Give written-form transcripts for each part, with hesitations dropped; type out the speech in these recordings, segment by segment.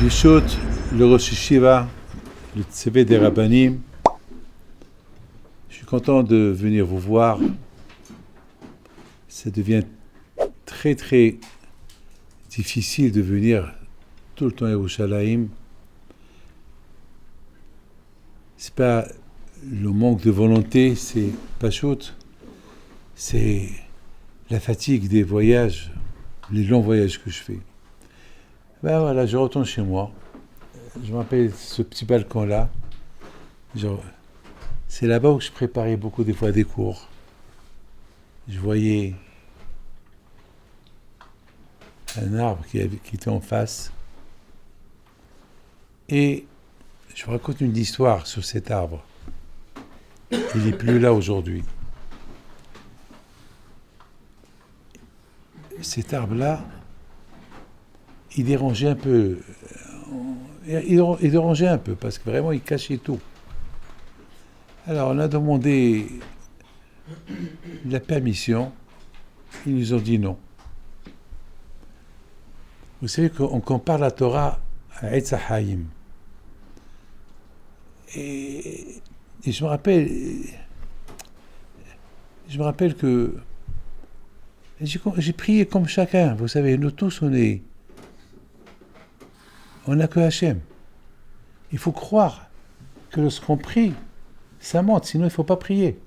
Bishot, le Rosh Yeshiva, le Tsevet des Rabbanim. Je suis content de venir vous voir. Ça devient très très difficile de venir tout le temps à Yerushalayim. C'est pas le manque de volonté, c'est Pashut, c'est la fatigue des voyages, les longs voyages que je fais. Ben voilà, je retourne chez moi. Je me rappelle ce petit balcon-là. C'est là-bas où je préparais beaucoup des fois des cours. Je voyais un arbre qui était en face. Et je vous raconte une histoire sur cet arbre. Il n'est plus là aujourd'hui. Cet arbre-là, il dérangeait un peu. Il dérangeait un peu parce que vraiment il cachait tout. Alors on a demandé la permission. Ils nous ont dit non. Vous savez qu'on compare la Torah à Etz HaHaim. Et je me rappelle que j'ai prié comme chacun. Vous savez, nous tous on n'a que Hachem. Il faut croire que lorsqu'on prie, ça monte, sinon il ne faut pas prier.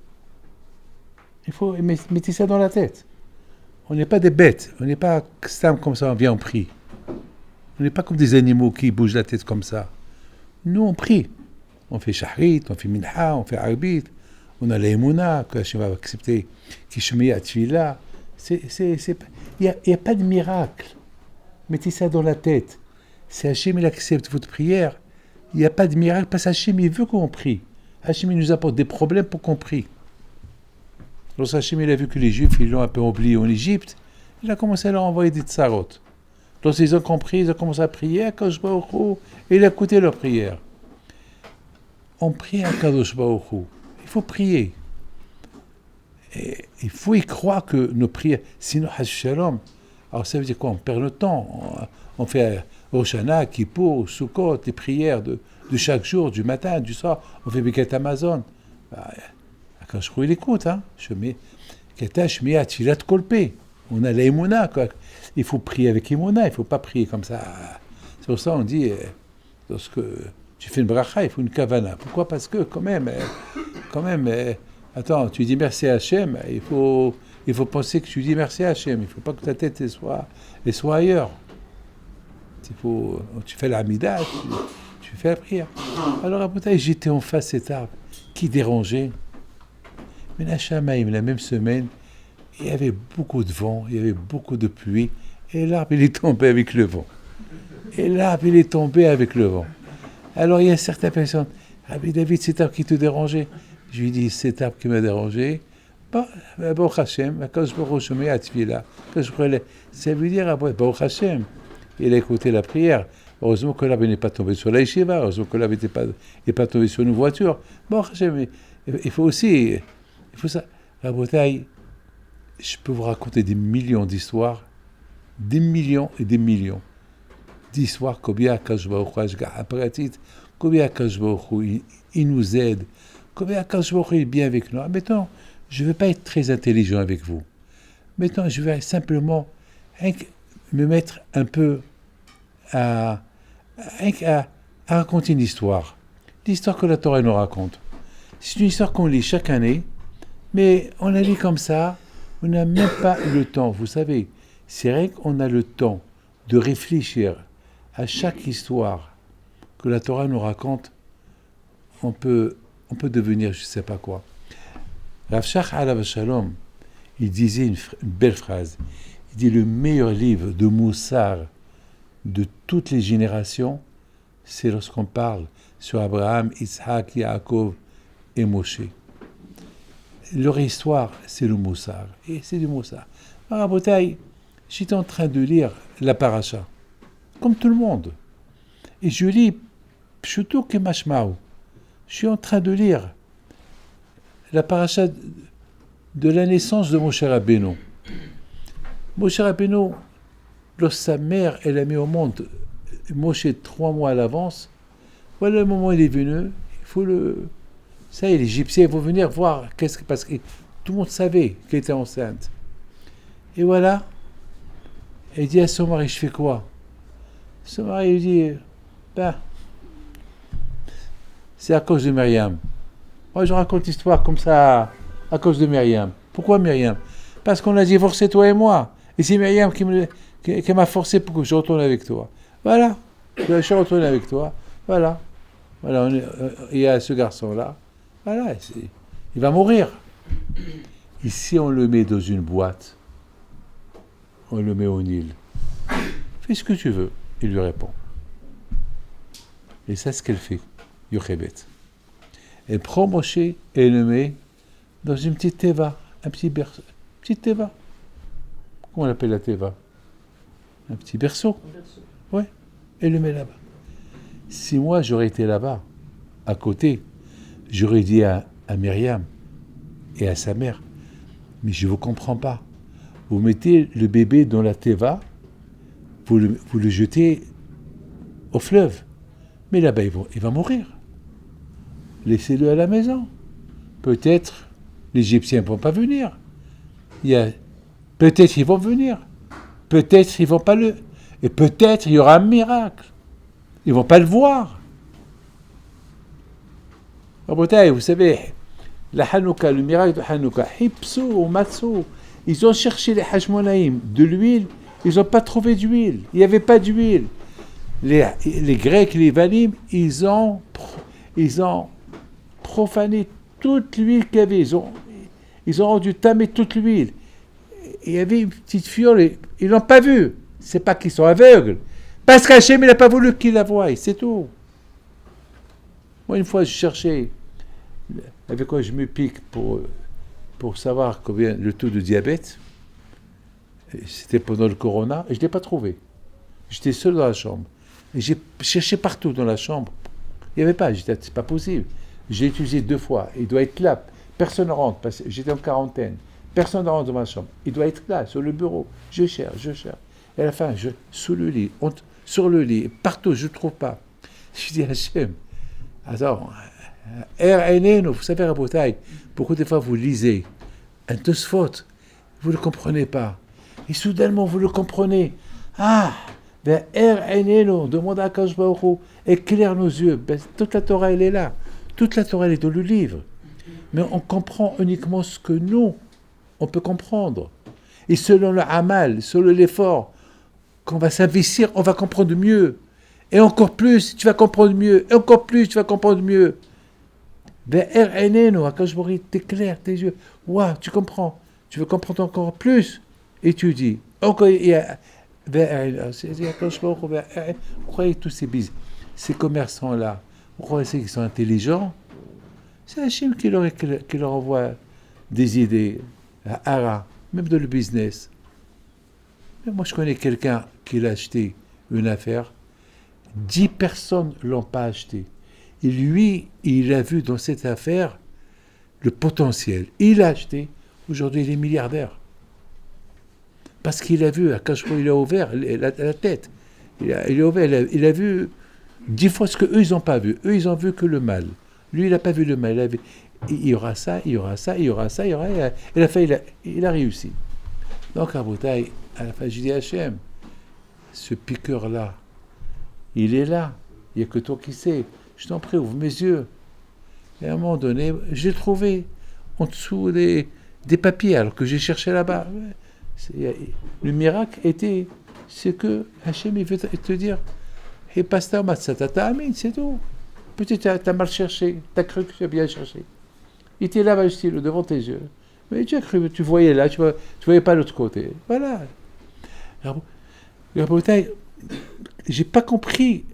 Il faut mettre ça dans la tête. On n'est pas des bêtes, on n'est pas comme ça, on vient, on prie. On n'est pas comme des animaux qui bougent la tête comme ça. Nous, on prie. On fait shahrit, on fait minha, on fait arbit, on a l'aïmouna, que Hachem va accepter, kishmi atfila. Il n'y a pas de miracle. Mettez ça dans la tête. Si Hachem il accepte votre prière, il n'y a pas de miracle parce qu'Hachem il veut qu'on prie. Hachem il nous apporte des problèmes pour qu'on prie. Lorsque Hachem il a vu que les Juifs ils l'ont un peu oublié en Égypte, il a commencé à leur envoyer des tsarot. Lorsqu'ils ont compris, ils ont commencé à prier à Kadosh Baruch Hu, et il a écouté leurs prières. On prie à Kadosh Baruch Hu. Il faut prier. Et il faut y croire que nos prières, sinon Hash Shalom, alors ça veut dire quoi? On perd le temps. On fait Rosh Hashanah, Kippour, Sukkot, les prières de chaque jour, du matin, du soir. On fait Birkat Hamazon. Quand je crois, il écoute. On a l'aïmouna. Il faut prier avec Imouna, il ne faut pas prier comme ça. C'est pour ça qu'on dit, lorsque tu fais une bracha, il faut une kavana. Pourquoi? Parce que quand même, attends, tu dis merci à Hachem, il faut penser que tu dis merci à Hachem. Il ne faut pas que ta tête soit ailleurs. Tu fais l'amida, tu fais la prière. Alors, à Boutaï, j'étais en face de cet arbre qui dérangeait. Mais la Shamaïm, la même semaine, il y avait beaucoup de vent, il y avait beaucoup de pluie, et l'arbre, il est tombé avec le vent. Alors, il y a certaines personnes, ah mais David, c'est cet arbre qui te dérangeait. Je lui dis, c'est cet arbre qui m'a dérangé. Baruch Hashem, ça veut dire, Baruch Hashem, il a écouté la prière. Heureusement que l'arbre n'est pas tombé sur la yeshiva, heureusement que l'arbre n'est pas tombé sur une voiture. Baruch Hashem, il faut ça. La bataille, je peux vous raconter des millions d'histoires, des millions et des millions d'histoires, combien Akash Baruch Hu, combien Akash Baruch Hu, il nous aide, combien Akash Baruch Hu est bien avec nous. Maintenant, je ne veux pas être très intelligent avec vous. Maintenant, je vais simplement me mettre un peu à raconter une histoire. L'histoire que la Torah nous raconte. C'est une histoire qu'on lit chaque année, mais on la lit comme ça, on n'a même pas le temps. Vous savez, c'est vrai qu'on a le temps de réfléchir à chaque histoire que la Torah nous raconte. On peut devenir je ne sais pas quoi. Rav Shach alav shalom, il disait une belle phrase. Il dit le meilleur livre de Moussar de toutes les générations, c'est lorsqu'on parle sur Abraham, Isaac, Yaakov et Moshe. Leur histoire, c'est le Moussar. Et c'est du Moussar. Alors, à Botaï, j'étais en train de lire la paracha, comme tout le monde. Et je lis Pshuto Kemashmaou. Je suis en train de lire la paracha de la naissance de Moshe Rabbeinu. Moshe Rabbeinu, lorsque sa mère, elle a mis au monde Moshe 3 mois à l'avance. Voilà le moment où il est venu. Il faut le... Ça y est, les Égyptiens vont venir voir parce que tout le monde savait qu'elle était enceinte. Et voilà. Elle dit à son mari, je fais quoi? Son mari lui dit, ben, c'est à cause de Myriam. Moi, je raconte l'histoire comme ça à cause de Myriam. Pourquoi Myriam? Parce qu'on a divorcé, toi et moi. Et c'est Myriam qui m'a forcé pour que je retourne avec toi. Voilà. Je suis retourné avec toi. Voilà. Voilà, il y a ce garçon-là. Voilà, il va mourir. Et si on le met dans une boîte, on le met au Nil, fais ce que tu veux. Il lui répond. Et c'est ce qu'elle fait, Yochebed. Elle prend Moshe et le met dans une petite teva, un petit berceau. Petite teva. Comment on appelle la teva? Un petit berceau. Ouais. Et le met là-bas. Si moi j'aurais été là-bas, à côté, j'aurais dit à Myriam et à sa mère, mais je ne vous comprends pas. Vous mettez le bébé dans la teva, vous le jetez au fleuve. Mais là-bas, il va mourir. Laissez-le à la maison. Peut-être l'Égyptien ne vont pas venir. Peut-être ils vont venir. Peut-être ils ne vont pas le... Et peut-être il y aura un miracle. Ils ne vont pas le voir. Rabotai, vous savez, la Hanouka, le miracle de Hanouka, Hipsou, Matsou, ils ont cherché les Hashmonaïm de l'huile, ils n'ont pas trouvé d'huile. Il n'y avait pas d'huile. Les Grecs, les Valim, ils ont profané toute l'huile qu'il y avait. Ils ont rendu tamé toute l'huile. Il y avait une petite fiole, ils ne l'ont pas vue. C'est pas qu'ils sont aveugles. Parce qu'Hachem, il n'a pas voulu qu'ils la voient, c'est tout. Moi, une fois, je cherchais avec quoi je me pique pour savoir combien le taux de diabète. C'était pendant le corona, et je ne l'ai pas trouvé. J'étais seul dans la chambre. Et j'ai cherché partout dans la chambre. Il n'y avait pas, j'ai dit, c'est pas possible. J'ai utilisé 2 fois, il doit être là. Personne ne rentre, parce que j'étais en quarantaine. Personne ne rentre dans ma chambre. Il doit être là, sur le bureau. Je cherche. Et à la fin, sous le lit, sur le lit, partout, je ne trouve pas. Je dis, Hachem, attends, vous savez, Rabotai, beaucoup de fois vous lisez un Tosfot, vous ne le comprenez pas. Et soudainement, vous le comprenez. Ah, ben, demande à Akash Baruch Hu, éclaire nos yeux. Ben, toute la Torah, elle est là. Toute la Torah, elle est dans le livre. Mais on comprend uniquement ce que nous, on peut comprendre. Et selon le amal, selon l'effort qu'on va s'investir, on va comprendre mieux. Et encore plus, tu vas comprendre mieux. Et encore plus, tu vas comprendre mieux. Akash Baruch Hu, t'éclaire tes yeux. Waouh, tu comprends. Tu veux comprendre encore plus. Étudie. Encore, il y a... Vous croyez tous ces commerçants-là, vous croyez qu'ils sont intelligents? C'est Hachem qui leur envoie des idées, à Hara, même dans le business. Mais moi, je connais quelqu'un qui l'a acheté une affaire, 10 personnes ne l'ont pas acheté. Et lui, il a vu dans cette affaire le potentiel. Il l'a acheté, aujourd'hui il est milliardaire. Parce qu'il a vu, à Cachemire, il a ouvert la tête. Il a ouvert, il a vu 10 fois ce qu'eux, ils n'ont pas vu. Eux, ils ont vu que le mal. Lui, il n'a pas vu le mal. Il y aura ça, il y aura ça, il y aura ça, il y aura... Et à la fin, il a réussi. Donc, à Boutaï, à la fin, je dis Hachem, ce piqueur-là, il est là. Il n'y a que toi qui sais. Je t'en prie, ouvre mes yeux. Et à un moment donné, je l'ai trouvé en dessous des papiers, alors que j'ai cherché là-bas. Le miracle était, c'est que Hachem, il veut te dire, et pasteur Matsatata, Amin, c'est tout. Peut-être tu as mal cherché, tu as cru que tu as bien cherché. Il était là-bas, devant tes yeux. Mais tu as cru, tu voyais là, tu voyais pas l'autre côté. Voilà. Alors, j'ai pas compris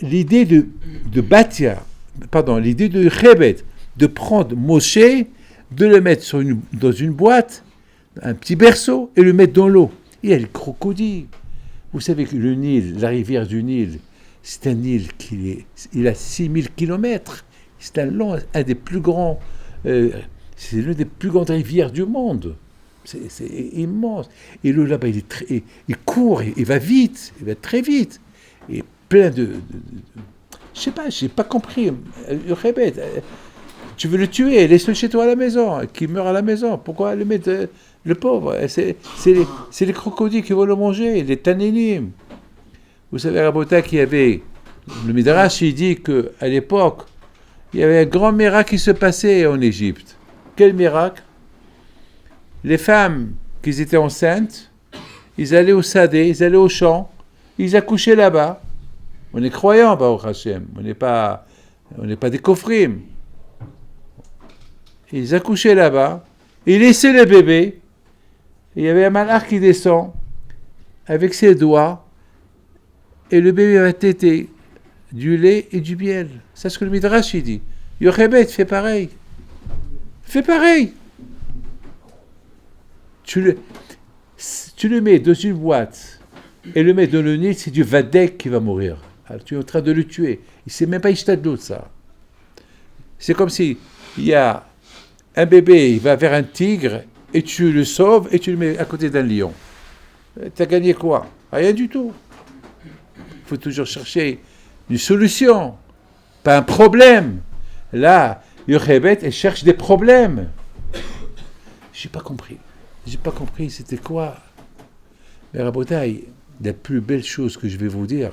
l'idée de bâtir, l'idée de Yochebed, de prendre Moshe, de le mettre dans une boîte, un petit berceau, et le mettre dans l'eau. Il y a les crocodiles. Vous savez que le Nil, la rivière du Nil, c'est un Nil il a 6000 kilomètres. C'est un des plus grands, c'est l'une des plus grandes rivières du monde. C'est immense. Et l'eau là-bas, il court, il va vite, il va très vite. et plein je sais pas, j'ai pas compris. Répète, tu veux le tuer, laisse-le chez toi à la maison, qu'il meurt à la maison. Pourquoi le mettre, le pauvre? C'est les crocodiles qui vont le manger, les tanénim. Vous savez, Rabota, qu'il y avait, le Midrash, il dit qu'à l'époque, il y avait un grand miracle qui se passait en Égypte. Quel miracle? Les femmes qui étaient enceintes, ils allaient au Sadé, ils allaient au champ, ils accouchaient là-bas. On est croyants, Baruch Hashem, on n'est pas des kofrim. Ils accouchaient là-bas, ils laissaient le bébé, et il y avait un malach qui descend avec ses doigts, et le bébé va téter du lait et du miel. C'est ce que le Midrash il dit. Yochebet, fais pareil. Fais pareil. Tu le mets dans une boîte et le mets dans le nid, c'est du vadek qui va mourir. Alors, tu es en train de le tuer. Il ne sait même pas ishtat de l'autre, ça. C'est comme si il y a un bébé, il va vers un tigre et tu le sauves et tu le mets à côté d'un lion. Tu as gagné quoi? Rien du tout. Il faut toujours chercher une solution, pas un problème. Là, Yochebet, elle cherche des problèmes. J'ai pas compris, c'était quoi? Mais Rabotai, la plus belle chose que je vais vous dire,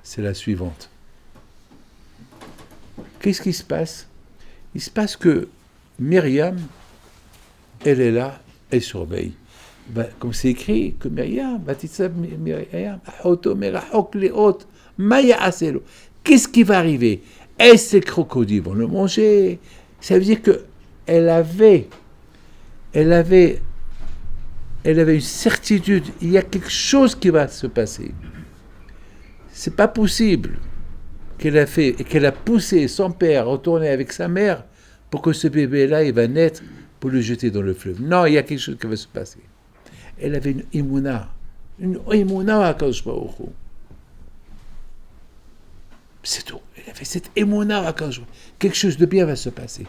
c'est la suivante. Qu'est-ce qui se passe? Il se passe que Myriam, elle est là, elle surveille. Comme c'est écrit, que Myriam, qu'est-ce qui va arriver? Est-ce que les crocodiles vont le manger? Ça veut dire qu'elle avait une certitude, il y a quelque chose qui va se passer. C'est pas possible qu'elle a poussé son père à retourner avec sa mère pour que ce bébé-là, il va naître pour le jeter dans le fleuve. Non, il y a quelque chose qui va se passer. Elle avait une imuna à Akadosh Baruch Hu. C'est tout. Elle avait cette imuna à Akadosh Baruch Hu. Quelque chose de bien va se passer.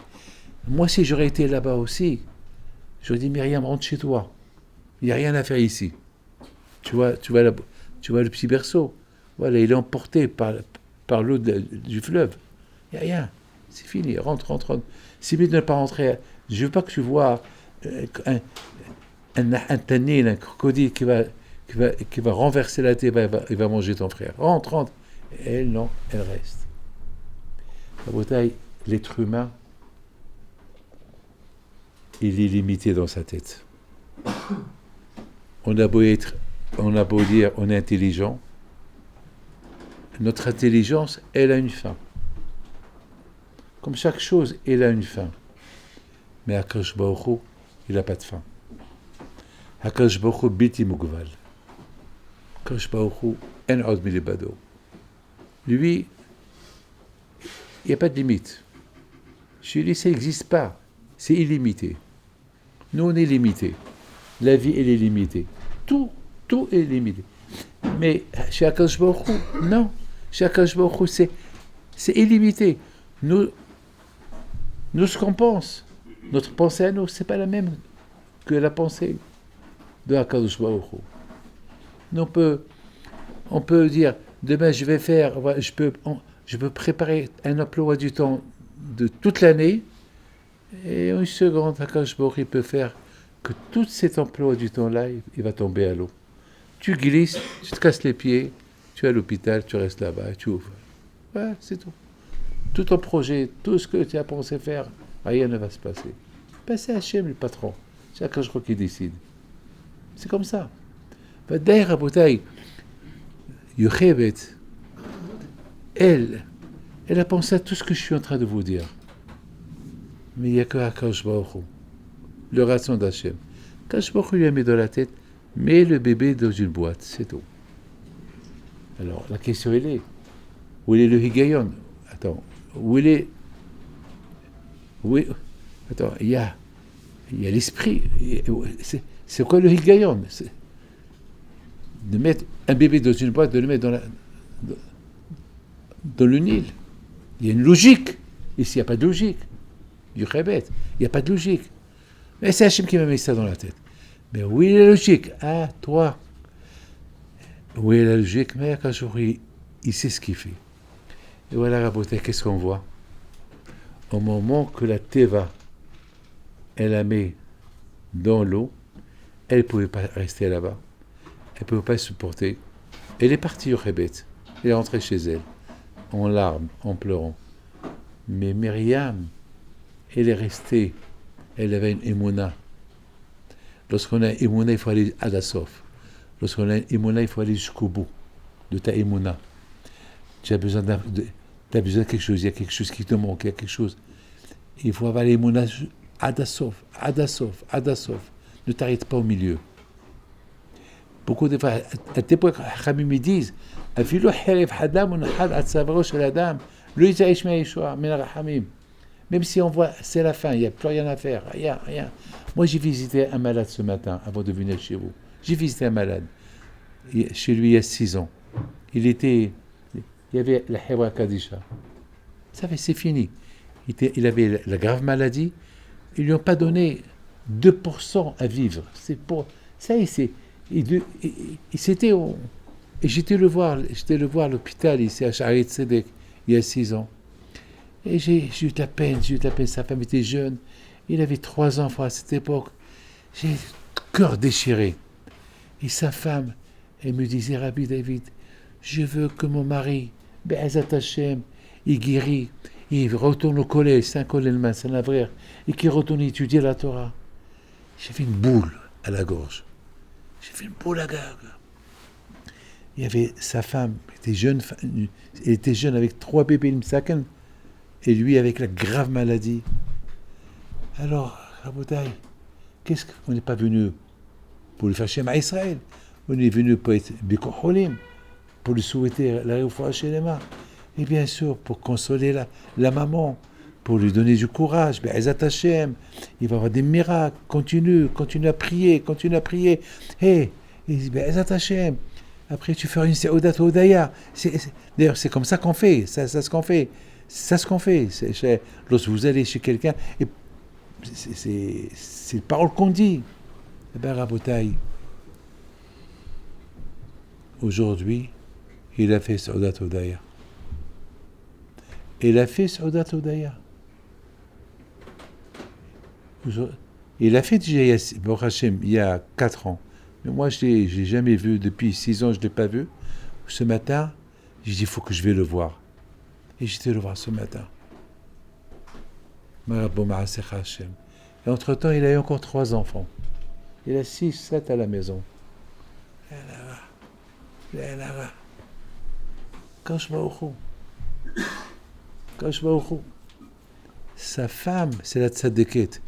Moi, si j'aurais été là-bas aussi, j'aurais dit, Myriam, rentre chez toi. Il n'y a rien à faire ici. Tu vois le petit berceau. Voilà, il est emporté par l'eau du fleuve. Il n'y a rien. C'est fini. Rentre. Si vite de ne pas rentrer, je ne veux pas que tu vois un tanil, un crocodile qui va renverser la tête, il va manger ton frère. Rentre. Et elle, non, elle reste. La bataille, l'être humain, il est limité dans sa tête. On a beau dire, on est intelligent. Notre intelligence, elle a une fin. Comme chaque chose, elle a une fin. Mais Akadosh Baruch Hu, il n'a pas de fin. Akadosh Baruch Hu, biti mugval. Akadosh Baruch Hu, en od milibado. Lui, il n'y a pas de limite. Chez lui, ça n'existe pas. C'est illimité. Nous, on est limité. La vie, elle est limitée. Tout est limité. Mais chez Akadosh Baruch Hu, non. Chez Akadosh Baruch Hu, c'est illimité. Nous, ce qu'on pense, notre pensée à nous, c'est pas la même que la pensée de Akadosh Baruch Hu. Nous, on peut dire, demain je peux préparer un emploi du temps de toute l'année, et en une seconde, Akadosh Baruch Hu peut faire que tout cet emploi du temps-là, il va tomber à l'eau. Tu glisses, tu te casses les pieds, tu es à l'hôpital, tu restes là-bas, tu ouvres. Ouais, c'est tout. Tout ton projet, tout ce que tu as pensé faire, rien ne va se passer. C'est Hachem le patron. C'est Akadosh Baruch Hu qui décide. C'est comme ça. D'ailleurs, Rabotai, Yochebet, elle a pensé à tout ce que je suis en train de vous dire. Mais il n'y a que Akadosh Baruch Hu, le ration d'Hachem. Akadosh Baruch Hu lui a mis dans la tête, mets le bébé dans une boîte, c'est tout. Alors, la question, elle est, où est le higayon? Attends, attends, il y a l'esprit. C'est quoi le higayon? De mettre un bébé dans une boîte, de le mettre dans le Nil. Il y a une logique. Ici, il n'y a pas de logique. Du Yochebet, il n'y a pas de logique. Mais c'est Hachem qui m'a mis ça dans la tête. Mais où est la logique? Ah, toi. où est la logique, mais quand il sait ce qu'il fait. Et voilà, Raboté, qu'est-ce qu'on voit? Au moment que la Teva, elle la met dans l'eau, elle ne pouvait pas rester là-bas. Elle ne pouvait pas supporter. Elle est partie au Khébet. Elle est rentrée chez elle, en larmes, en pleurant. Mais Myriam, elle est restée. Elle avait une émouna. Lorsqu'on a une émouna, il faut aller à la sof. Lorsqu'on a une émouna, il faut aller jusqu'au bout de ta émouna. Tu as besoin de quelque chose, il y a quelque chose qui te manque, il y a quelque chose. Il faut avoir l'émouna Adasof. Ne t'arrête pas au milieu. Beaucoup de fois, à l'époque, Khamim me disent, même si on voit, c'est la fin, il n'y a plus rien à faire, rien. Moi, j'ai visité un malade ce matin, avant de venir chez vous. J'ai visité un malade, chez lui il y a 6 ans. Il y avait la Hewa Kadisha. Ça fait, c'est fini. Il avait la grave maladie. Ils lui ont pas donné 2% à vivre. C'est pour ça. Il s'était. Et j'étais le voir à l'hôpital ici à Sha'ari Tzedek il y a 6 ans. Et j'ai eu de la peine. Sa femme était jeune. Il avait 3 enfants à cette époque. J'ai le cœur déchiré. Et sa femme, elle me disait, Rabbi David, je veux que mon mari, Be'ezat Hashem, il guérit, il retourne au collège, c'est un collège, c'est un avraire, et qu'il retourne étudier la Torah. J'ai fait une boule à la gorge. Il y avait sa femme, elle était jeune avec 3 bébés, et lui avec la grave maladie. Alors, Rabotai, qu'est-ce qu'on n'est pas venu pour lui faire Shema Israël? On est venu pour être Bikoholim, pour lui souhaiter la réoufoua chez les mains. Et bien sûr, pour consoler la maman, pour lui donner du courage. Be'ezat Hashem, il va avoir des miracles. Continue à prier. Hey, Be'ezat Hashem. Après, tu feras une Seoudat Odaya. D'ailleurs, c'est comme ça qu'on fait. C'est ça ce qu'on fait. Lorsque vous allez chez quelqu'un, et c'est les paroles qu'on dit. Eh bien, Rabotai, aujourd'hui, il a fait Seoudat Odaya. Il a fait Seoudat Odaya. Il a fait déjà il y a 4 ans. Mais moi, je ne l'ai jamais vu. Depuis 6 ans, je ne l'ai pas vu. Ce matin, j'ai dit, il faut que je vais le voir. Et j'étais le voir ce matin. Et entre-temps, il a eu encore 3 enfants. Il a 6, 7 à la maison. Sa femme, c'est la tzadékette.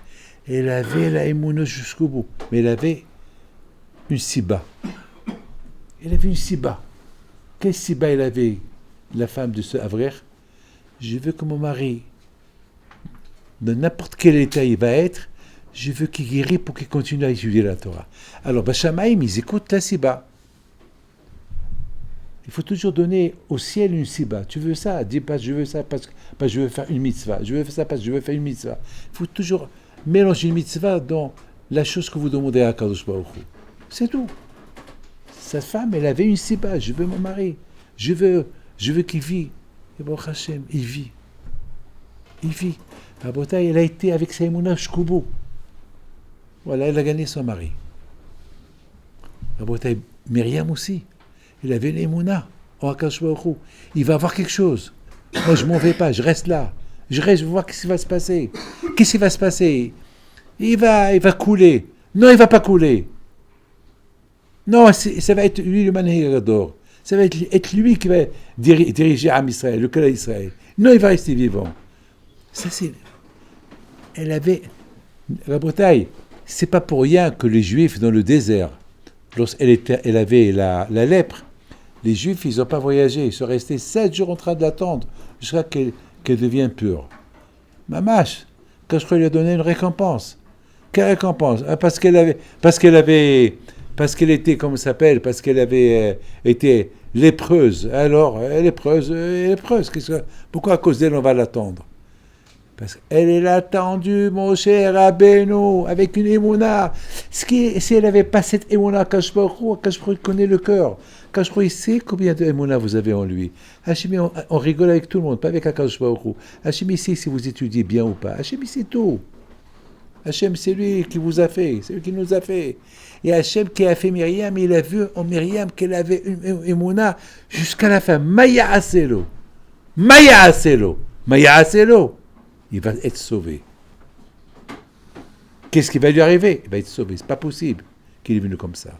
Elle avait la émouna jusqu'au bout. Mais elle avait une siba. Quelle siba elle avait, la femme de ce avraire? Je veux que mon mari, dans n'importe quel état il va être, je veux qu'il guérisse pour qu'il continue à étudier la Torah. Alors, Bachamaïm, ils écoutent la siba. Il faut toujours donner au ciel une siba. Tu veux ça? Dis pas je veux ça parce que je veux faire une mitzvah. Je veux ça parce que je veux faire une mitzvah. Il faut toujours mélanger une mitzvah dans la chose que vous demandez à Kadosh Baruch Hu. C'est tout. Sa femme, elle avait une siba. Je veux mon mari. Je veux qu'il vive. Et Baruch Hashem, il vit. Rabotai, elle a été avec sa émouna jusqu'au bout. Voilà, elle a gagné son mari. Rabotai, Myriam aussi. Il avait une émouna. Il va avoir quelque chose. Moi, je ne m'en vais pas. Je reste là. Je vais voir ce qui va se passer. Qu'est-ce qui va se passer? Il va couler. Non, il ne va pas couler. Non, ça va être lui le Manhégador. Ça va être lui qui va diriger Am Israël, le clan d'Israël. Non, il va rester vivant. Ça, c'est... Elle avait... La Bretagne, c'est pas pour rien que les Juifs dans le désert, lorsqu'elle avait la lèpre, les Juifs, ils n'ont pas voyagé. Ils sont restés 7 jours en train de l'attendre jusqu'à qu'elle devienne pure. Mamash, quand je crois lui a donné une récompense. Quelle récompense? Parce qu'elle était, comment ça s'appelle? Parce qu'elle avait été lépreuse. Alors, lépreuse. Pourquoi à cause d'elle, on va l'attendre? Parce qu'elle est attendue, mon cher Rabbeinu, avec une émouna. Si elle n'avait pas cette émouna, Kashbaru connaît le cœur. Akadosh Baruch Hu, il sait combien de émouna vous avez en lui. Hachem, on rigole avec tout le monde, pas avec Akadosh Baruch Hu. Hachem, il sait si vous étudiez bien ou pas. Hachem, il sait tout. Hachem, c'est lui qui vous a fait, c'est lui qui nous a fait. Et Hachem qui a fait Myriam, il a vu en Myriam qu'elle avait une émouna jusqu'à la fin. Maya Aselo. Maya Aselo. Maya Aselo. Il va être sauvé. Qu'est-ce qui va lui arriver? Il va être sauvé. C'est pas possible qu'il est venu comme ça.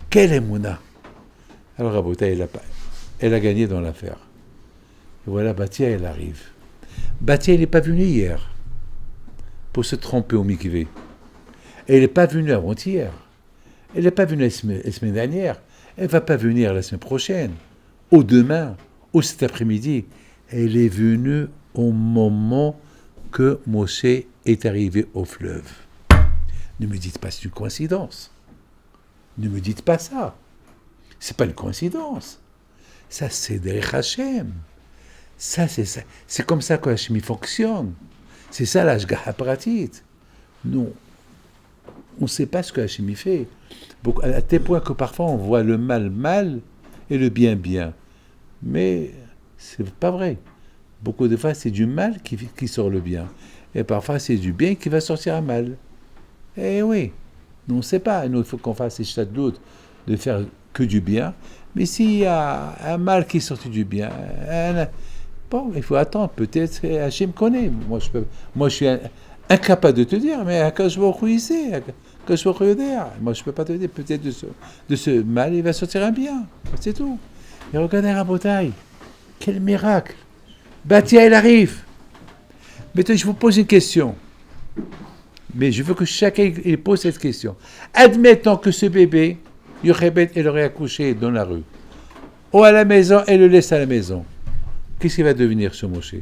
Quelle émouna! Alors Rabota, elle a gagné dans l'affaire. Et voilà, Batia, elle arrive. Batia, elle n'est pas venue hier pour se tromper au mikvé. Elle n'est pas venue avant-hier. Elle n'est pas venue la semaine dernière. Elle ne va pas venir la semaine prochaine, ou demain, ou cet après-midi. Elle est venue au moment que Moshe est arrivé au fleuve. Ne me dites pas que c'est une coïncidence. Ne me dites pas ça. C'est pas une coïncidence. Ça, c'est derrière Hachem. Ça, c'est ça. C'est comme ça que Hachem fonctionne. C'est ça l'Ashgaha Pratit. Nous, on ne sait pas ce que Hachem fait. À tel point que parfois on voit le mal mal et le bien bien. Mais c'est pas vrai. Beaucoup de fois, c'est du mal qui sort le bien. Et parfois, c'est du bien qui va sortir un mal. Eh oui. Nous, on ne sait pas. Nous, il faut qu'on fasse les chadlout de faire que du bien. Mais s'il y a un mal qui est sorti du bien, bon, il faut attendre. Peut-être Hachem connaît. Moi, je suis incapable de te dire, mais Akadosh Baruch Hu, il sait. Akadosh Baruch Hu, moi, je ne peux pas te dire. Peut-être de ce mal, il va sortir un bien. C'est tout. Et regardez Rabotai. Quel miracle. Batia, elle arrive. Maintenant, je vous pose une question. Mais je veux que chacun il pose cette question. Admettons que ce bébé, Yochebed, elle aurait accouché dans la rue. Ou à la maison, elle le laisse à la maison. Qu'est-ce qu'il va devenir ce Moshe?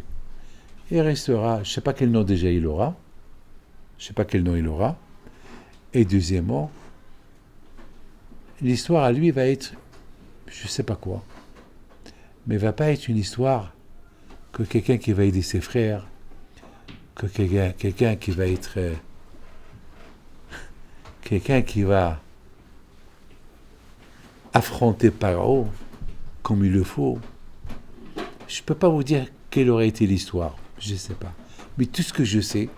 Il restera, je ne sais pas quel nom déjà il aura. Je ne sais pas quel nom il aura. Et deuxièmement, l'histoire à lui va être, je ne sais pas quoi. Mais va pas être une histoire que quelqu'un qui va aider ses frères, que quelqu'un qui va être... quelqu'un qui va affronter Paro comme il le faut. Je ne peux pas vous dire quelle aurait été l'histoire, je ne sais pas. Mais tout ce que je sais,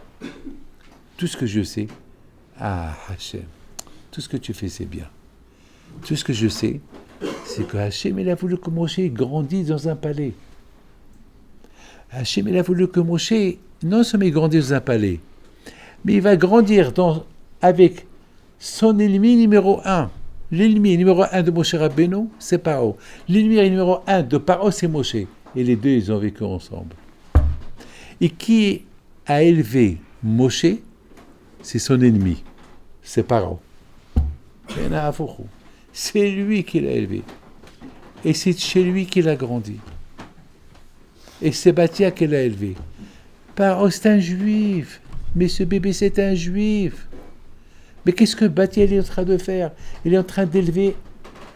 Hachem, tout ce que tu fais, c'est bien. Tout ce que je sais, c'est que Hachem, il a voulu que Moshe grandisse dans un palais. Hachem, il a voulu que Moshe, non seulement grandisse dans un palais, mais il va grandir avec son ennemi numéro 1. L'ennemi numéro 1 de Moshe Rabbeinu, c'est Paro. L'ennemi numéro 1 de Paro, c'est Moshe. Et les deux, ils ont vécu ensemble. Et qui a élevé Moshe? C'est son ennemi. C'est Paro. C'est lui qui l'a élevé. Et c'est chez lui qu'il a grandi. Et c'est Batia qui l'a élevé. Paro, c'est un juif. Mais ce bébé, c'est un juif. Mais qu'est-ce que Batia est en train de faire? Il est en train d'élever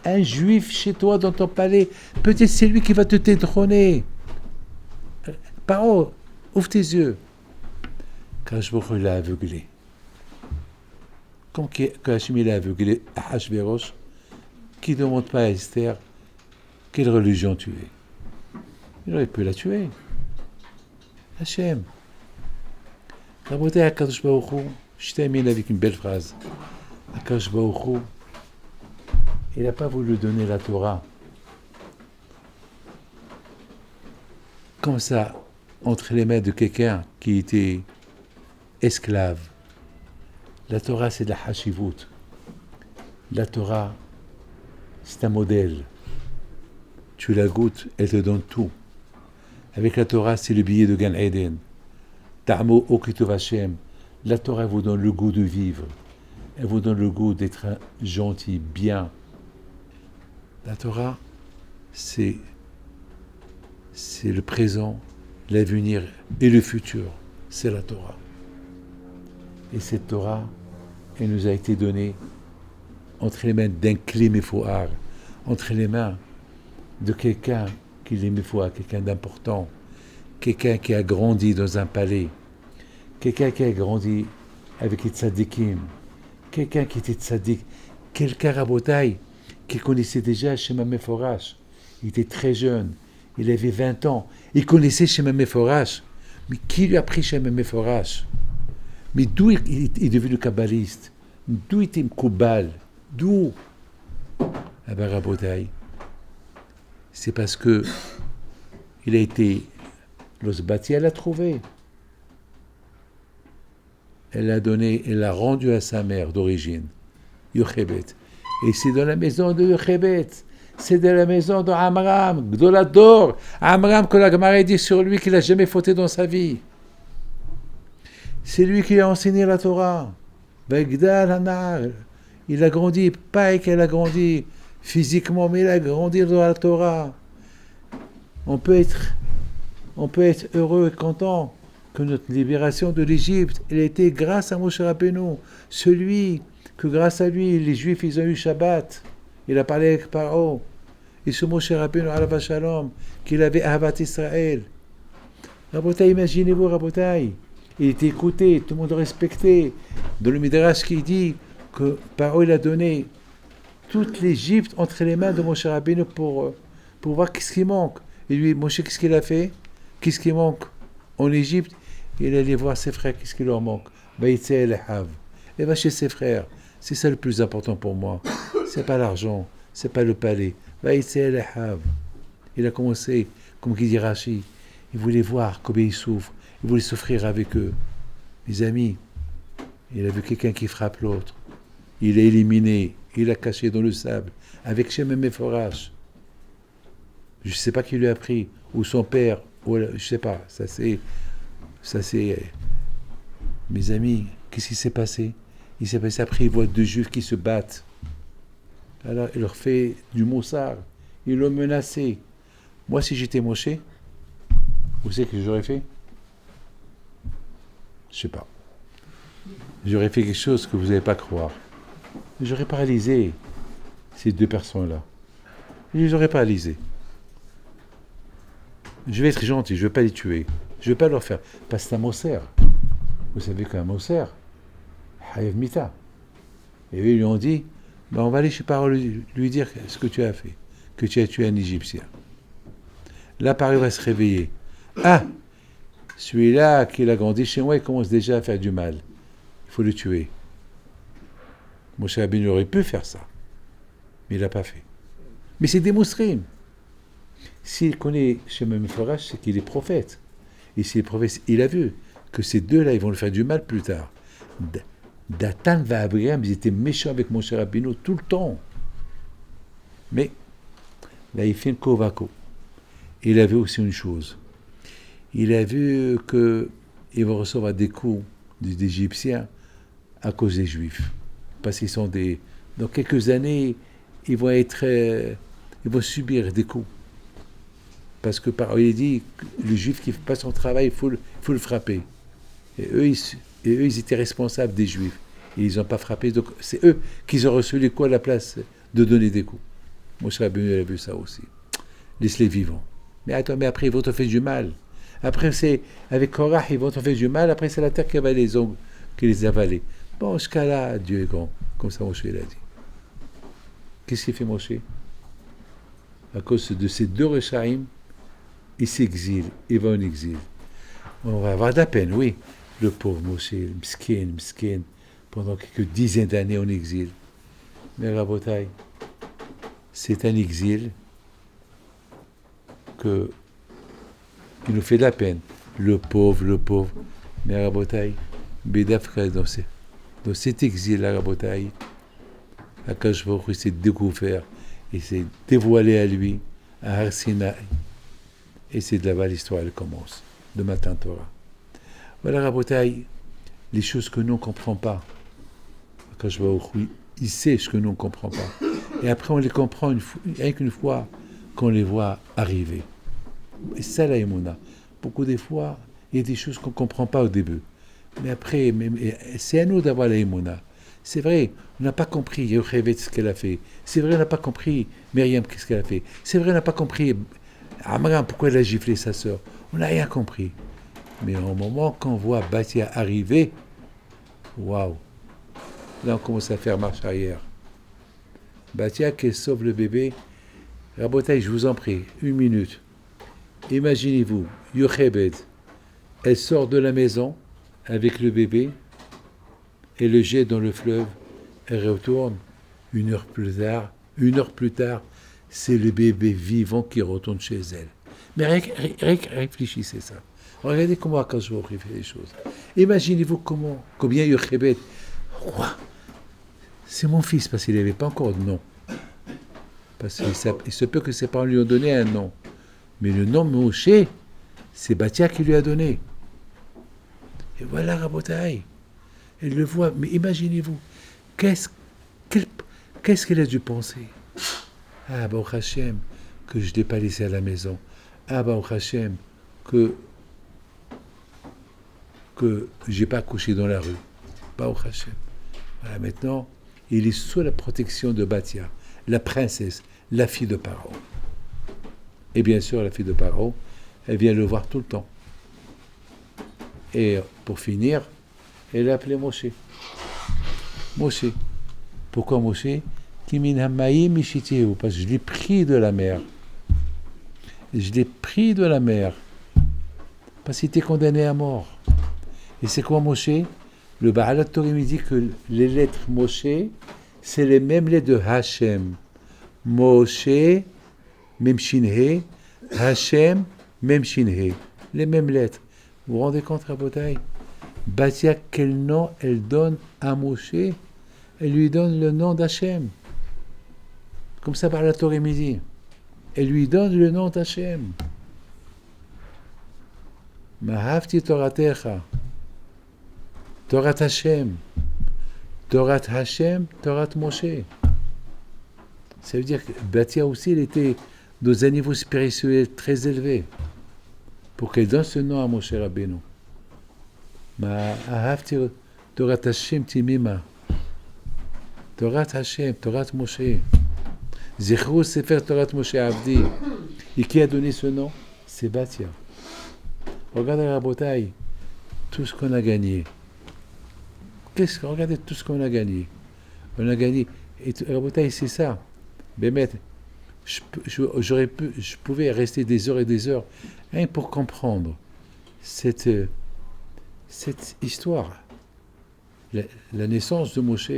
un juif chez toi dans ton palais. Peut-être c'est lui qui va te détrôner. Paro, ouvre tes yeux. Akadosh Baruch Hu l'a aveuglé. Comme Hachem l'a aveuglé à Hachvérosh, qui ne demande pas à Esther quelle religion tu es. Il aurait pu la tuer. Hachem. Rabotai Akadosh Baruch Hu, je termine avec une belle phrase. Akadosh Baruch Hu, il n'a pas voulu donner la Torah comme ça, entre les mains de quelqu'un qui était esclave. La Torah, c'est de la hashivut. La Torah, c'est un modèle. Tu la goûtes, elle te donne tout. Avec la Torah, c'est le billet de Gan Eden. Ta'amo okitov Hashem. La Torah vous donne le goût de vivre. Elle vous donne le goût d'être gentil, bien. La Torah, c'est le présent, l'avenir et le futur. C'est la Torah. Et cette Torah, elle nous a été donnée entre les mains d'un clé méfoar, entre les mains de quelqu'un qui est méfoar, quelqu'un d'important, quelqu'un qui a grandi dans un palais, quelqu'un qui a grandi avec les tzadikim, quelqu'un qui était tzadik, quelqu'un Rabotai, qui connaissait déjà Shema Meforash. Il était très jeune, il avait 20 ans. Il connaissait Shema Meforash. Mais qui lui a appris Shema Meforash? Mais d'où il est devenu kabbaliste? D'où il était Mkoubal? D'où? Ah ben Rabotai, c'est parce que il a été... L'Osbati, elle l'a trouvé. Elle l'a donné, elle l'a rendu à sa mère d'origine, Yochebet. Et c'est dans la maison de Yochebet. C'est dans la maison de Amram, Gdolador. Amram, que la Gemara dit sur lui qu'il n'a jamais fauté dans sa vie. C'est lui qui a enseigné la Torah. Begdal Hanar. Il a grandi, pas qu'elle a grandi physiquement, mais il a grandi dans la Torah. On peut être heureux et content que notre libération de l'Égypte, elle a été grâce à Moshe Rabbeinu, celui que grâce à lui, les Juifs, ils ont eu Shabbat. Il a parlé avec Paro. Et ce Moshe Rabbeinu, Alav Shalom, qu'il avait Ahavat Israël. Rabotai, imaginez-vous, Rabotai. Il était écouté, tout le monde le respectait. Dans le Midrash qui dit que Paro, il a donné toute l'Égypte entre les mains de Moshe Rabbeinu pour voir qu'est-ce qui manque. Et lui, Moshe, qu'est-ce qu'il a fait? Qu'est-ce qui manque en Égypte? Il allait voir ses frères, qu'est-ce qui leur manque? Il va chez ses frères. C'est ça le plus important pour moi. C'est pas l'argent, c'est pas le palais. Il a commencé, comme dit Rashi, il voulait voir combien ils souffrent. Il voulait souffrir avec eux. Mes amis, il a vu quelqu'un qui frappe l'autre. Il l'a éliminé, il l'a caché dans le sable, avec Shem Meforash. Je ne sais pas qui lui a pris, ou son père, ou je ne sais pas. Ça c'est... Mes amis, qu'est-ce qui s'est passé? Il s'est passé après, il voit deux juifs qui se battent. Alors, il leur fait du moussard. Ils l'ont menacé. Moi, si j'étais Moshe, vous savez ce que j'aurais fait? Je ne sais pas. J'aurais fait quelque chose que vous n'allez pas croire. J'aurais paralysé ces deux personnes-là. Je les aurais paralysés. Je vais être gentil, je ne vais pas les tuer. Je ne vais pas leur faire. Parce que c'est un Moser. Vous savez qu'un Moser, Hayev Mita. Et eux, ils lui ont dit, on va aller chez Paro lui dire ce que tu as fait, que tu as tué un Égyptien. Là, Paro va se réveiller. Ah, celui-là qui a grandi chez moi, il commence déjà à faire du mal. Il faut le tuer. Moshe Rabbeinu aurait pu faire ça, mais il ne l'a pas fait. Mais c'est démontré. S'il connaît Shema Meforash, c'est qu'il est prophète. Et s'il est prophète, il a vu que ces deux-là, ils vont le faire du mal plus tard. Dathan et Abraham, ils étaient méchants avec Moshe Rabbeinu tout le temps. Mais là, il fait une kovako. Il a vu aussi une chose. Il a vu qu'ils vont recevoir des coups des Égyptiens à cause des Juifs. Parce qu'ils sont des... Dans quelques années, ils vont subir des coups. Parce que il dit, le Juif qui ne fait pas son travail, il faut le frapper. Et eux, ils étaient responsables des Juifs. Et ils n'ont pas frappé. Donc, c'est eux qui ont reçu les coups à la place de donner des coups. Moshe Rabbeinu a vu ça aussi. Laisse-les vivants. Mais attends, mais après, ils vont te faire du mal. Après, c'est avec Korah, ils vont te faire du mal. Après, c'est la terre qui va les avaler. Bon, ce cas-là, Dieu est grand. Comme ça, Moshe l'a dit. Qu'est-ce qu'il fait, Moshe? À cause de ces deux Rechaïm, il s'exile, il va en exil. On va avoir de la peine, oui. Le pauvre Moshe, Mskin, pendant quelques dizaines d'années en exil. Mais Rabotai, c'est un exil qui nous fait de la peine. Le pauvre. Mais Rabotai, Bédafra, dans cet exil-là, Rabotai, Akash Baruch Hu s'est découvert, il s'est dévoilé à lui, à Har Sinaï. Et c'est de là-bas l'histoire, elle commence, de Matan Torah. Voilà, Rabotai, les choses que nous ne comprenons pas. Akash Baruch Hu, il sait ce que nous ne comprenons pas. Et après, on les comprend avec une fois qu'on les voit arriver. Et ça, la Emouna. Beaucoup des fois, il y a des choses qu'on ne comprend pas au début. Mais après, c'est à nous d'avoir la Emouna. C'est vrai, on n'a pas compris Yocheved ce qu'elle a fait. C'est vrai, on n'a pas compris Myriam qu'est-ce qu'elle a fait. C'est vrai, on n'a pas compris Amram pourquoi elle a giflé sa sœur. On n'a rien compris. Mais au moment qu'on voit Batia arriver, waouh, là on commence à faire marche arrière. Batia qui sauve le bébé. Rabotaï, je vous en prie, 1 minute. Imaginez-vous, Yochebed, elle sort de la maison avec le bébé et le jette dans le fleuve. Elle retourne 1 heure plus tard. 1 heure plus tard, c'est le bébé vivant qui retourne chez elle. Mais réfléchissez ça. Regardez comment Akash Baruch Hu fait les choses. Imaginez-vous combien Yochebed, c'est mon fils, parce qu'il n'avait pas encore de nom. Parce qu'il se peut que ses parents lui ont donné un nom. Mais le nom Moshe, c'est Batia qui lui a donné. Et voilà Rabotaï. Elle le voit. Mais imaginez-vous, qu'est-ce qu'elle a dû penser? Ah, Baruch Hashem, que je ne l'ai pas laissé à la maison. Ah, Baruch Hashem, que je n'ai pas accouché dans la rue. Baruch Hashem. Voilà, maintenant, il est sous la protection de Batia, la princesse, la fille de Paro. Et bien sûr, la fille de Paro, elle vient le voir tout le temps. Et pour finir, elle l'a appelé Moshe. Moshe. Pourquoi Moshe? Parce que je l'ai pris de la mer. Je l'ai pris de la mer. Parce qu'il était condamné à mort. Et c'est quoi Moshe? Le Baal HaTorah me dit que les lettres Moshe, c'est les mêmes lettres de Hachem. Moshe, même Shinhe, Hachem, même Shinhe. Les mêmes lettres. Vous vous rendez compte, Rabotaï? Batia, quel nom elle donne à Moshe? Elle lui donne le nom d'Hachem. Comme ça, par la Torah midi. Elle lui donne le nom d'Hachem. Mahavti Toratecha. Torat Hashem. Torat Hashem, Torat Moshe. Ça veut dire que Batia aussi, elle était dans un niveau spirituel très élevé. Pour qu'elle donne ce nom à Moshe Rabbeinu. Mahavti Torat Hashem Timima. Torat Hashem, Torat Moshe. Zichrou Sefer Torat Moshe Avdi. Et qui a donné ce nom? C'est Batia. Regardez Rabotaï, tout ce qu'on a gagné. Regardez tout ce qu'on a gagné. On a gagné. Et Rabotaï, c'est ça. Bémet, je pouvais rester des heures et des heures hein, pour comprendre cette histoire. La naissance de Moshe.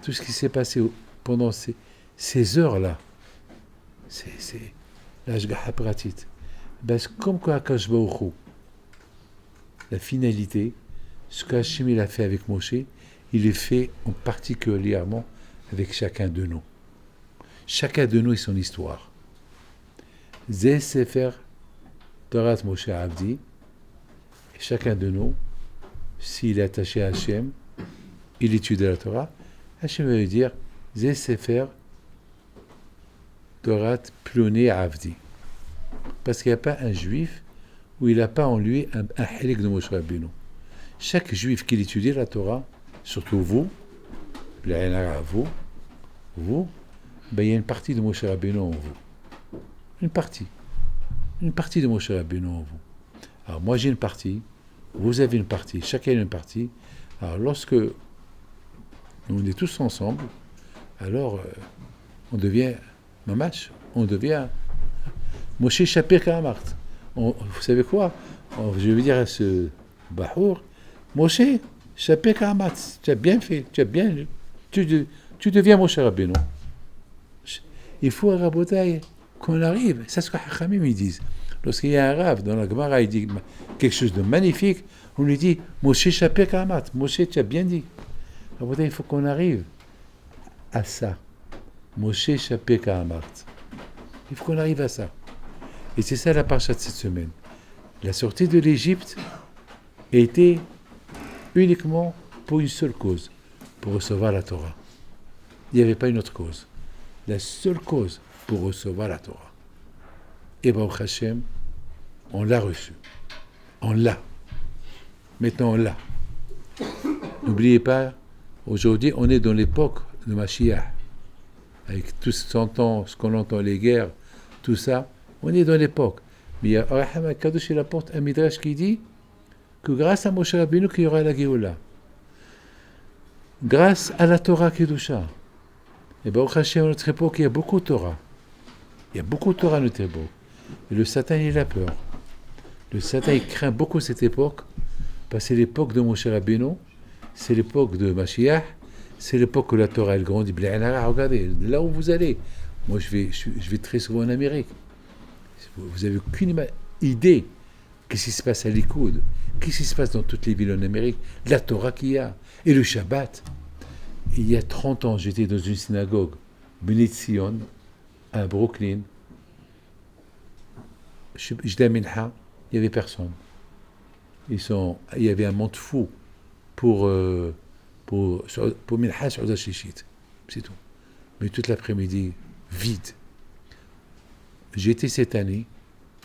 Tout ce qui s'est passé pendant ces heures-là. C'est l'Ashgaha Pratit. Comme quoi Akash Baruch Hu, la finalité, ce qu'Hachem il a fait avec Moshe, il est fait en particulièrement avec chacun de nous. Chacun de nous et son histoire. Zé Sefer Torat Moshe Avdi, et chacun de nous, s'il est attaché à Hachem, il étudie la Torah, Hachem va lui dire Zé Sefer Torat Ploné Avdi. Parce qu'il n'y a pas un juif où il n'a pas en lui un hélik de Moshe Rabbeinu. Chaque juif qui étudie la Torah, surtout vous, vous, ben il y a une partie de Moshe Rabbeinu en vous. Une partie de Moshe Rabbeinu en vous. Alors moi j'ai une partie, vous avez une partie, chacun a une partie. Alors lorsque nous on est tous ensemble, alors on devient mamash, on devient Moshe Shapir Kahamart. Vous savez quoi? Je vais dire à ce Bahour, Moshe Shapir Kahamart, tu as bien fait, tu deviens Moshe Rabbeinu. Il faut à Rabotaï qu'on arrive, c'est ce que Hachamim ils disent. Lorsqu'il y a un Rav dans la Gemara, il dit quelque chose de magnifique, on lui dit Moshe Shapir Kahamart, Moshe tu as bien dit. Rabotaï, il faut qu'on arrive à ça. Moshe Shapir Kahamart. Il faut qu'on arrive à ça. Et c'est ça la parcha de cette semaine. La sortie de l'Égypte était uniquement pour une seule cause, pour recevoir la Torah. Il n'y avait pas une autre cause. La seule cause pour recevoir la Torah. Et Baruch Hashem, on l'a reçu. On l'a. Maintenant, on l'a. N'oubliez pas, aujourd'hui, on est dans l'époque de Mashiach. Avec tout ce qu'on entend, les guerres, tout ça, on est dans l'époque. Mais il y a Raham Kadosh, il apporte un midrash qui dit que grâce à Moshe Rabbeinu, qu'il y aura la Géoula. Grâce à la Torah Kedusha, Et Baruch Hashem, à notre époque, il y a beaucoup de Torah. Il y a beaucoup de Torah à notre époque. Et le Satan, il a peur. Le Satan, il craint beaucoup cette époque, parce que c'est l'époque de Moshe Rabbeinu, c'est l'époque de Mashiach, c'est l'époque où la Torah, elle grandit. Regardez, là où vous allez. Moi, je vais très souvent en Amérique. Vous n'avez aucune idée qu'est-ce qui se passe à Likoud, qu'est-ce qui se passe dans toutes les villes en Amérique, la Torah qu'il y a, et le Shabbat. Il y a 30 ans, j'étais dans une synagogue, Bnei Zion, à Brooklyn. Je à Minha, il n'y avait personne. Il y avait un monde fou pour Minha sur la Shishit. C'est tout. Mais toute l'après-midi, vide. J'ai été cette année,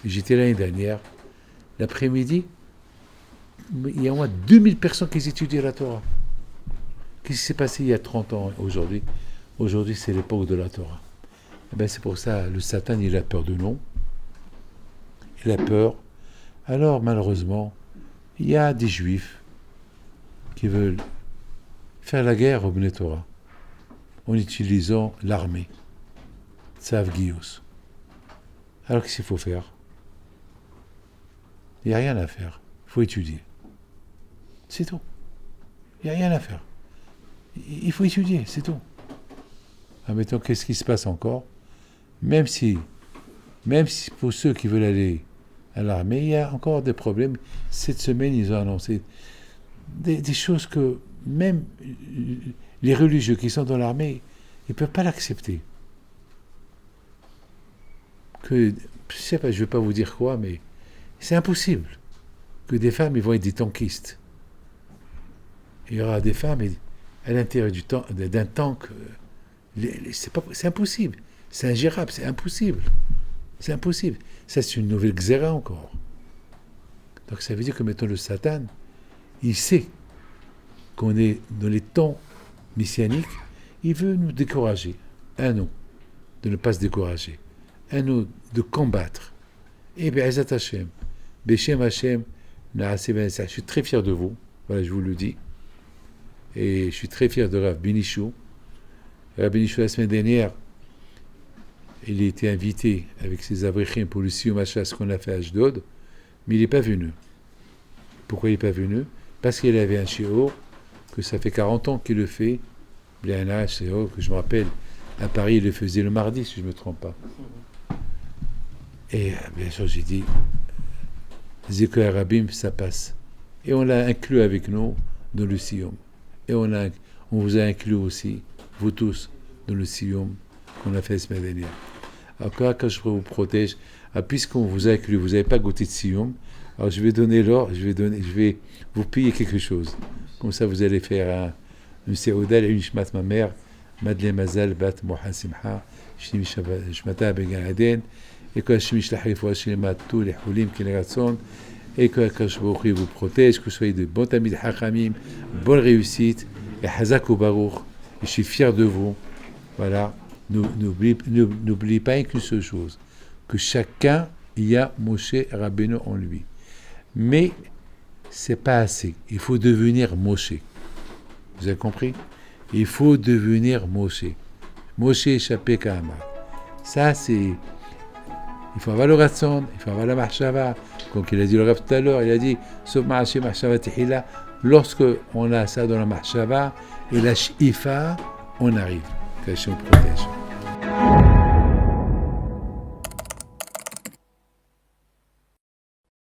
j'étais l'année dernière, l'après-midi, il y a au moins 2000 personnes qui étudient la Torah. Qu'est-ce qui s'est passé il y a 30 ans aujourd'hui? Aujourd'hui, c'est l'époque de la Torah. Et bien, c'est pour ça, le Satan, il a peur de nous. Il a peur. Alors, malheureusement, il y a des Juifs qui veulent faire la guerre au Bnei Torah en utilisant l'armée. Tzav Giyus. Alors, qu'est-ce qu'il faut faire? Il n'y a rien à faire. Il faut étudier. C'est tout. Il n'y a rien à faire. Il faut étudier, c'est tout. Admettons, qu'est-ce qui se passe encore? Même si pour ceux qui veulent aller à l'armée, il y a encore des problèmes. Cette semaine, ils ont annoncé des choses que même les religieux qui sont dans l'armée, ils ne peuvent pas l'accepter. Je sais pas, je ne vais pas vous dire quoi, mais c'est impossible que des femmes ils vont être des tankistes. Il y aura des femmes à l'intérieur d'un tank. C'est impossible. C'est ingérable, c'est impossible. C'est impossible. Ça, c'est une nouvelle xéra encore. Donc ça veut dire que maintenant le Satan, il sait qu'on est dans les temps messianiques, il veut nous décourager. À nous, de ne pas se décourager. À nous, de combattre. Et Be'ezat Hashem, Beshem Hashem, je suis très fier de vous. Voilà, je vous le dis. Et je suis très fier de Rav Benichou. Rav Benichou, la semaine dernière, il a été invité avec ses abrichim pour le Siyum Hashas qu'on a fait à Ashdod, mais il n'est pas venu. Pourquoi il n'est pas venu? Parce qu'il avait un shiur, que ça fait 40 ans qu'il le fait, il a un shiur que je me rappelle, à Paris, il le faisait le mardi, si je ne me trompe pas. Et bien sûr, j'ai dit, Zikr Arabim, ça passe. Et on l'a inclus avec nous dans le Siyum. Et on vous a inclus aussi, vous tous, dans le Siyum qu'on a fait la semaine dernière. Alors, quand je vous protège, puisqu'on vous a inclus, vous n'avez pas goûté de Siyum, alors je vais donner l'or, je vais vous payer quelque chose. Comme ça, vous allez faire une Seouda, une Shmat ma mère, Madeleine Mazal, Bat Moha Simha, Shmata Began Aden, et que Shmish Lahifou Hashima, tous les Houlim qui les rassonnent, et que Kashbouchi vous protège, que vous soyez de bons amis de Hachamim, bonne réussite, et Hazak ou Baruch, et je suis fier de vous. Voilà, n'oubliez pas qu'une seule chose, que chacun y a Moshe Rabbeinu en lui. Mais c'est pas assez, il faut devenir Moshe. Vous avez compris? Il faut devenir Moshe. Moshe échappé Kahama. Ça, c'est... Il faut avoir le ratson, il faut avoir la mahshava. Comme il a dit le Rav tout à l'heure, il a dit lorsque on a ça dans la mahshava et la shifa, on arrive. Que Hashem protège.